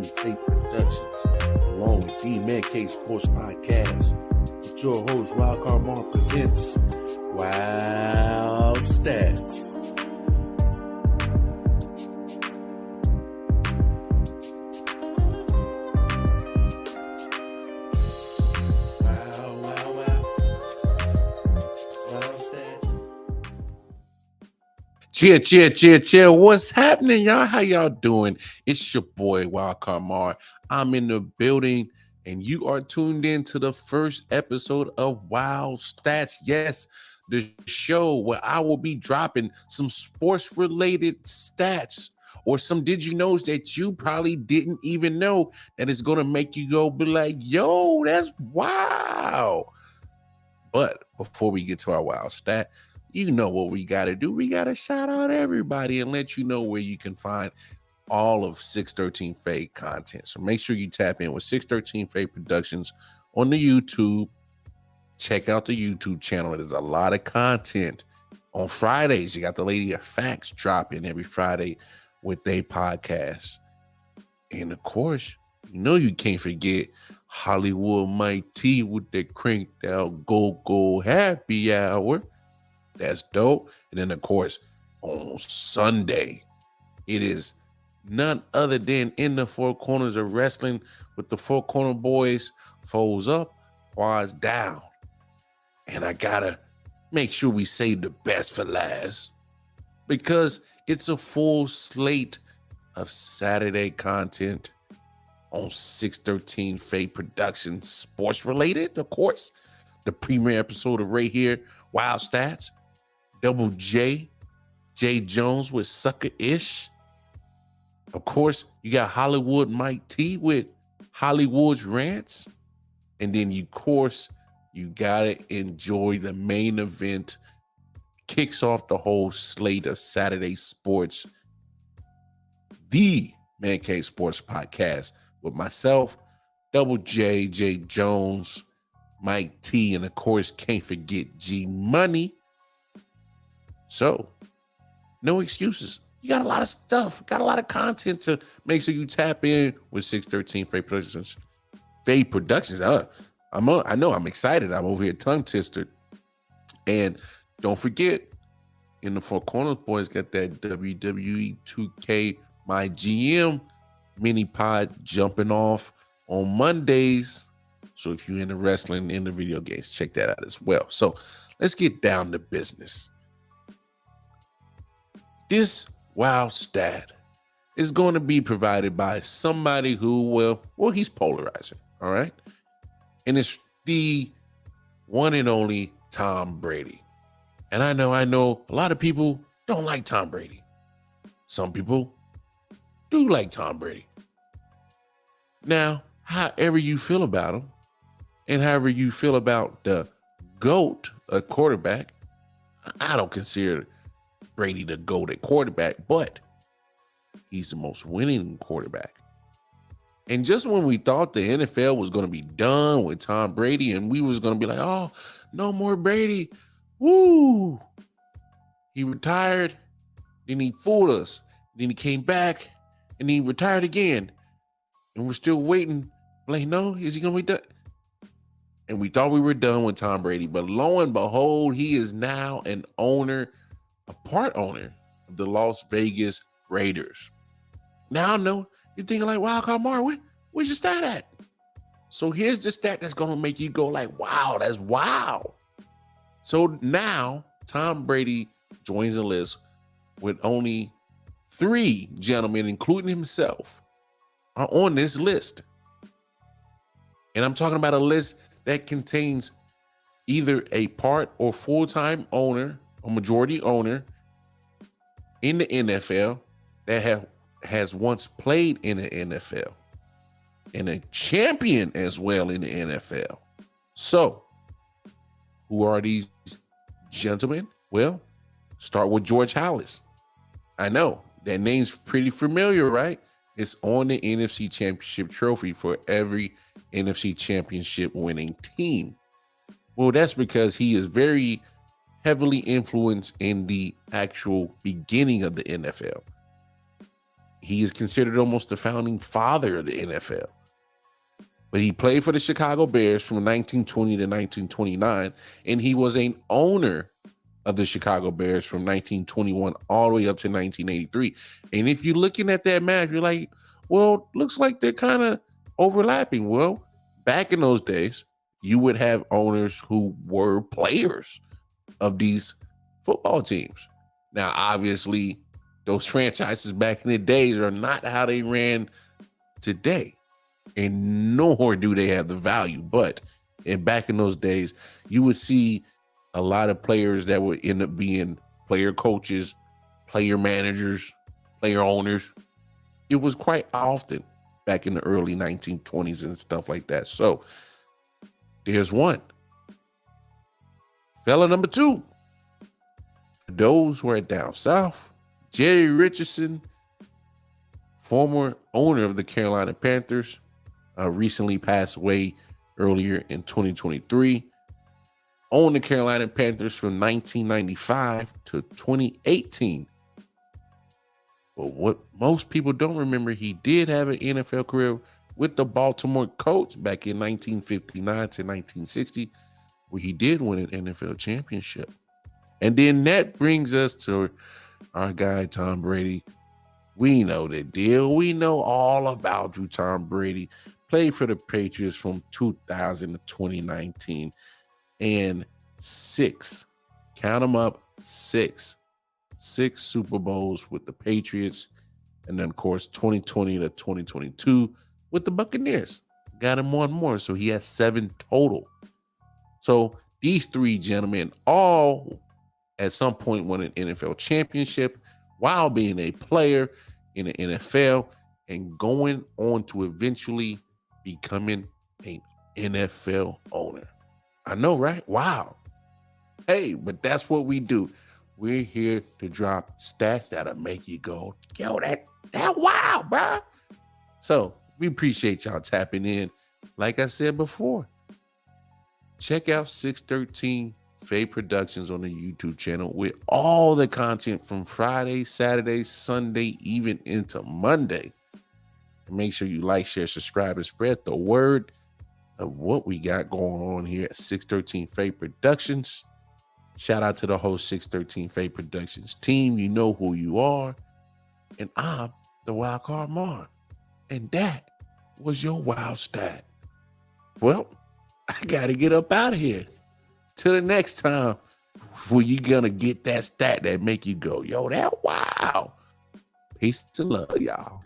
613 Faye Productions, along with the Man Cave Sports Podcast. With your host, Wildcard Mark presents Wild Stats. Chill. What's happening, y'all? How y'all doing? It's your boy, Wildcard Mar. I'm in the building, and you are tuned in to the first episode of Wild Stats. Yes, the show where I will be dropping some sports-related stats or some did you knows that you probably didn't even know that is going to make you go be like, yo, that's wow. But before we get to our wild stat, you know what we got to do. We got to shout out everybody and let you know where you can find all of 613 Faye content. So make sure you tap in with 613 Faye Productions on the YouTube. Check out the YouTube channel. There's a lot of content. On Fridays, you got the Lady of Facts dropping every Friday with their podcast. And of course, you know you can't forget Hollywood Mike T with that cranked out go happy hour. That's dope. And then, of course, on Sunday, it is none other than In the Four Corners of Wrestling with the Four Corner Boys, foes up, quads down. And I gotta make sure we save the best for last because it's a full slate of Saturday content on 613 Faye Productions, sports related, of course. The premiere episode of right here, Wild Stats. Double J Jones with Sucker-ish. Of course, you got Hollywood Mike T with Hollywood's Rants. And then, of course, you got to enjoy the main event. Kicks off the whole slate of Saturday sports. The Man Cave Sports Podcast with myself, Double J Jones, Mike T, and of course, can't forget G Money. So, no excuses. You got a lot of stuff, got a lot of content to make sure you tap in with 613 Faye Productions. Faye Productions, I know I'm excited. I'm over here tongue twisted. And don't forget, In the Four Corners Boys got that WWE 2K My GM mini pod jumping off on Mondays. So if you're into wrestling, in the video games, check that out as well. So let's get down to business. This wild stat is going to be provided by somebody who, well, he's polarizing, all right? And it's the one and only Tom Brady. And I know a lot of people don't like Tom Brady. Some people do like Tom Brady. Now, however you feel about him, and however you feel about the GOAT, a quarterback, I don't consider Brady the GOAT at quarterback, but he's the most winning quarterback. And just when we thought the NFL was going to be done with Tom Brady and we was going to be like, oh, no more Brady. Woo. He retired. Then he fooled us. Then he came back and he retired again. And we're still waiting. Like, no, is he going to be done? And we thought we were done with Tom Brady. But lo and behold, he is now a part owner of the Las Vegas Raiders. Now I know you're thinking like, wow, Kamar, where's your stat at? So here's the stat that's going to make you go like, wow, that's wow. So now Tom Brady joins the list with only 3 gentlemen, including himself, are on this list. And I'm talking about a list that contains either a part or full-time owner, a majority owner in the NFL that has once played in the NFL and a champion as well in the NFL. So, who are these gentlemen? Well, start with George Halas. I know that name's pretty familiar, right? It's on the NFC Championship trophy for every NFC Championship winning team. Well, that's because he is very heavily influenced in the actual beginning of the NFL. He is considered almost the founding father of the NFL. But he played for the Chicago Bears from 1920 to 1929, and he was an owner of the Chicago Bears from 1921 all the way up to 1983. And if you're looking at that map, you're like, well, looks like they're kind of overlapping. Well, back in those days, you would have owners who were players of these football teams. Now, obviously, those franchises back in the days are not how they ran today, and nor do they have the value. But back in those days, you would see a lot of players that would end up being player coaches, player managers, player owners. It was quite often back in the early 1920s and stuff like that. So there's one. Fella number two. Those who are down south, Jerry Richardson, former owner of the Carolina Panthers, recently passed away earlier in 2023. Owned the Carolina Panthers from 1995 to 2018. But what most people don't remember, he did have an NFL career with the Baltimore Colts back in 1959 to 1960, where he did win an NFL championship. And then that brings us to our guy, Tom Brady. We know the deal. We know all about you, Tom Brady. Played for the Patriots from 2000 to 2019. And count them up, six Super Bowls with the Patriots. And then, of course, 2020 to 2022 with the Buccaneers. Got him one more, so he has 7 total. So these 3 gentlemen all at some point won an NFL championship while being a player in the NFL and going on to eventually becoming an NFL owner. I know, right? Wow. Hey, but that's what we do. We're here to drop stats that'll make you go, yo, that wow, bro. So we appreciate y'all tapping in. Like I said before, check out 613 Faye Productions on the YouTube channel with all the content from Friday, Saturday, Sunday, even into Monday. And make sure you like, share, subscribe, and spread the word of what we got going on here at 613 Faye Productions. Shout out to the whole 613 Faye Productions team. You know who you are. And I'm the Wild Card Mar. And that was your wild stat. Well, I got to get up out of here. Till the next time, where you gonna get that stat that make you go, yo, that wow. Peace to love, y'all.